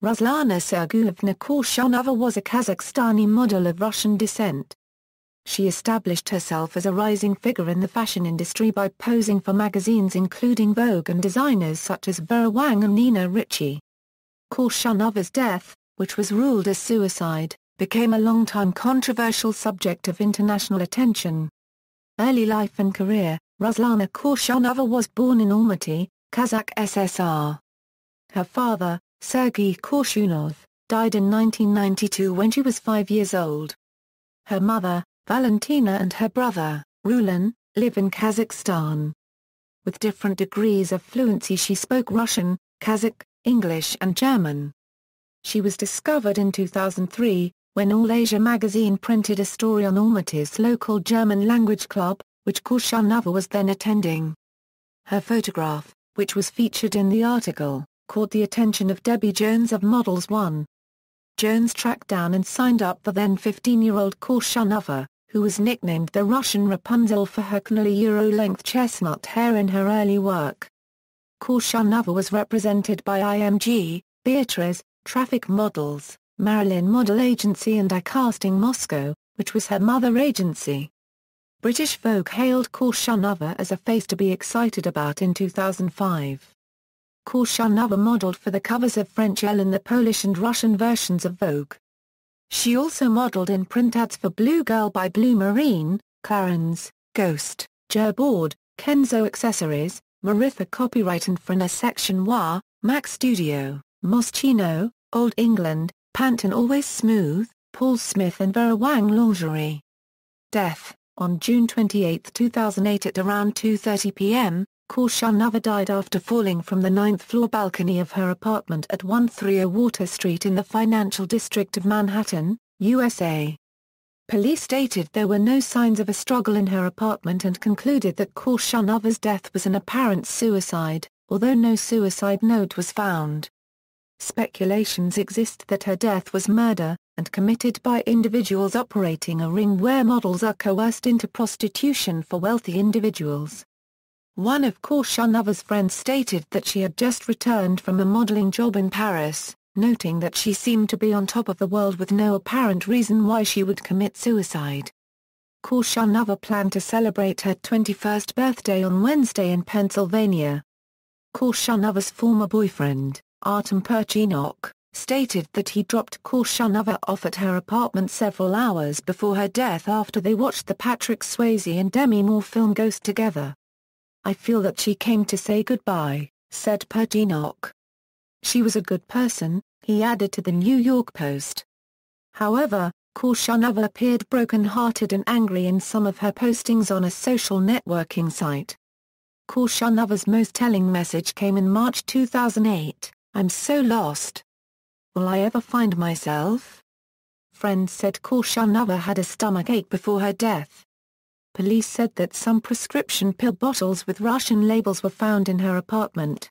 Ruslana Sergeyevna Korshunova was a Kazakhstani model of Russian descent. She established herself as a rising figure in the fashion industry by posing for magazines including Vogue and designers such as Vera, Wang and Ricci. Korshunova's death, which was ruled as suicide, became a long-time controversial subject of international attention. Early life and career. Ruslana Korshunova was born in Almaty, Kazakh SSR. Her father, Sergey Korshunov, died in 1992 when she was 5 years old. Her mother, Valentina and her brother, Rulan, live in Kazakhstan. With different degrees of fluency she spoke Russian, Kazakh, English and German. She was discovered in 2003, when All Asia magazine printed a story on Almaty's local German language club, which Korshunova was then attending. Her photograph, which was featured in the article, caught the attention of Debbie Jones of Models 1. Jones tracked down and signed up the then 15-year-old Korshunova, who was nicknamed the Russian Rapunzel for her curly Euro-length chestnut hair in her early work. Korshunova was represented by IMG, Beatrice, Traffic Models, Marilyn Model Agency and iCasting Moscow, which was her mother agency. British Vogue hailed Korshunova as a face to be excited about in 2005. Korshunova modeled for the covers of French Elle and the Polish and Russian versions of Vogue. She also modeled in print ads for Blue Girl by Blue Marine, Clarins, Ghost, Gerboard, Kenzo Accessories, Maritha Copyright and Frina Section Noir, Mac Studio, Moschino, Old England, Pantone Always Smooth, Paul Smith and Vera Wang Lingerie. Death. On June 28, 2008 at around 2:30 p.m., Korshunova died after falling from the 9th-floor balcony of her apartment at 130 Water Street in the financial district of Manhattan, USA. Police stated there were no signs of a struggle in her apartment and concluded that Korshunova's death was an apparent suicide, although no suicide note was found. Speculations exist that her death was murder, and committed by individuals operating a ring where models are coerced into prostitution for wealthy individuals. One of Korshunova's friends stated that she had just returned from a modeling job in Paris, noting that she seemed to be on top of the world with no apparent reason why she would commit suicide. Korshunova planned to celebrate her 21st birthday on Wednesday in Pennsylvania. Korshunova's former boyfriend, Artem Perchinok, stated that he dropped Korshunova off at her apartment several hours before her death after they watched the Patrick Swayze and Demi Moore film Ghost together. "I feel that she came to say goodbye," said Perchinok. "She was a good person," he added to the New York Post. However, Korshunova appeared broken-hearted and angry in some of her postings on a social networking site. Korshunova's most telling message came in March 2008, "I'm so lost. Will I ever find myself?" Friends said Korshunova had a stomachache before her death. Police said that some prescription pill bottles with Russian labels were found in her apartment.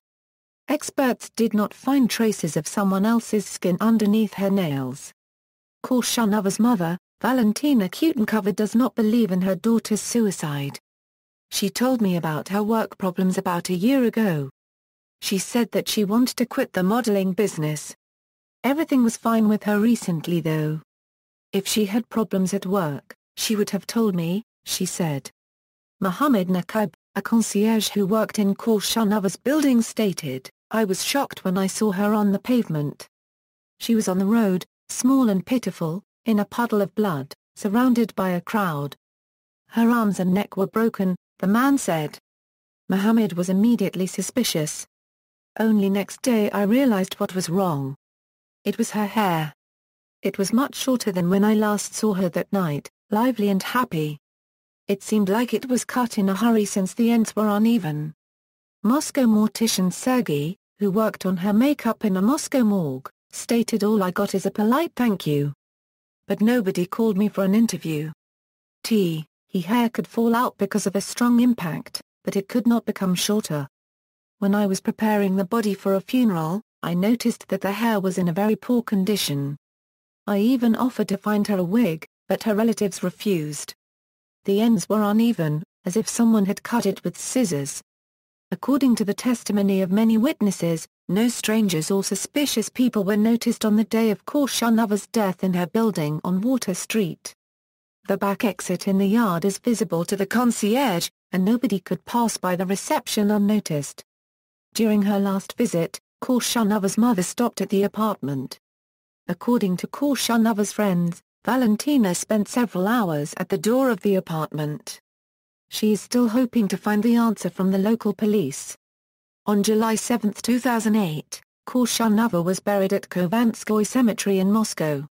Experts did not find traces of someone else's skin underneath her nails. Korshunova's mother, Valentina Kutenkova, does not believe in her daughter's suicide. "She told me about her work problems about a year ago. She said that she wanted to quit the modeling business. Everything was fine with her recently though. If she had problems at work, she would have told me," she said. Mohammed Naqib, a concierge who worked in Korshunova's building, stated, "I was shocked when I saw her on the pavement. She was on the road, small and pitiful, in a puddle of blood, surrounded by a crowd. Her arms and neck were broken," the man said. Mohammed was immediately suspicious. "Only next day I realized what was wrong. It was her hair. It was much shorter than when I last saw her that night, lively and happy. It seemed like it was cut in a hurry since the ends were uneven." Moscow mortician Sergey, who worked on her makeup in a Moscow morgue, stated, "All I got is a polite thank you. But nobody called me for an interview. Her hair could fall out because of a strong impact, but it could not become shorter. When I was preparing the body for a funeral, I noticed that the hair was in a very poor condition. I even offered to find her a wig, but her relatives refused. The ends were uneven, as if someone had cut it with scissors. According to the testimony of many witnesses, no strangers or suspicious people were noticed on the day of Korshunova's death in her building on Water Street. The back exit in the yard is visible to the concierge, and nobody could pass by the reception unnoticed. During her last visit, Korshunova's mother stopped at the apartment. According to Korshunova's friends, Valentina spent several hours at the door of the apartment. She is still hoping to find the answer from the local police. On July 7, 2008, Korshunova was buried at Kovanskoye Cemetery in Moscow.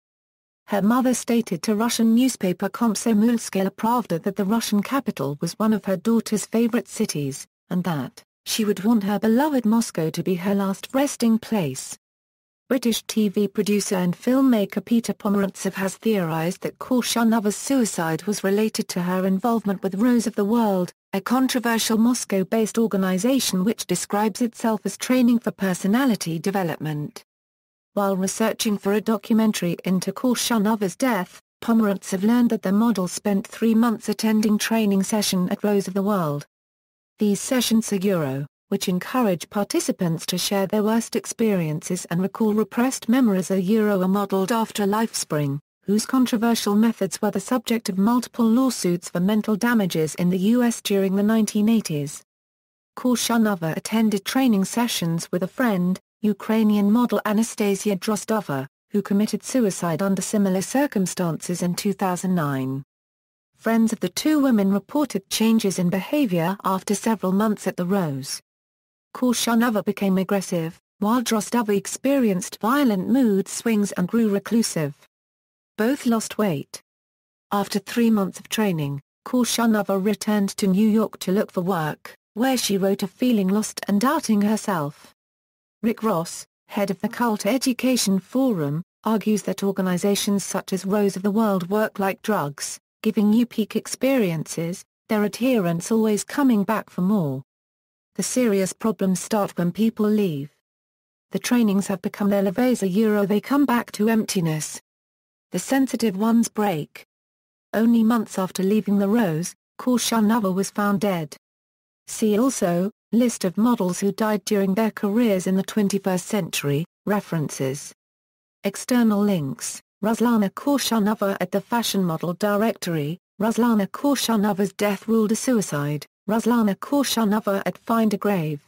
Her mother stated to Russian newspaper Komsomolskaya Pravda that the Russian capital was one of her daughter's favorite cities, and that she would want her beloved Moscow to be her last resting place. British TV producer and filmmaker Peter Pomerantsev has theorized that Korshunova's suicide was related to her involvement with Rose of the World, a controversial Moscow-based organization which describes itself as training for personality development. While researching for a documentary into Korshunova's death, Pomerantsev learned that the model spent 3 months attending training session at Rose of the World. These sessions are which encourage participants to share their worst experiences and recall repressed memories are modeled after LifeSpring, whose controversial methods were the subject of multiple lawsuits for mental damages in the U.S. during the 1980s. Korshunova attended training sessions with a friend, Ukrainian model Anastasia Drozdova, who committed suicide under similar circumstances in 2009. Friends of the two women reported changes in behavior after several months at the Rose. Korshunova became aggressive, while Drozdova experienced violent mood swings and grew reclusive. Both lost weight. After 3 months of training, Korshunova returned to New York to look for work, where she wrote of feeling lost and doubting herself. Rick Ross, head of the Cult Education Forum, argues that organizations such as Rose of the World work like drugs, giving you peak experiences, their adherents always coming back for more. The serious problems start when people leave. The trainings have become their levees they come back to emptiness. The sensitive ones break. Only months after leaving the Rose, Korshunova was found dead. See also, List of models who died during their careers in the 21st century, references. External links, Ruslana Korshunova at the Fashion Model Directory, Ruslana Korshunova's death ruled a suicide, Ruslana Korshunova at Find a Grave.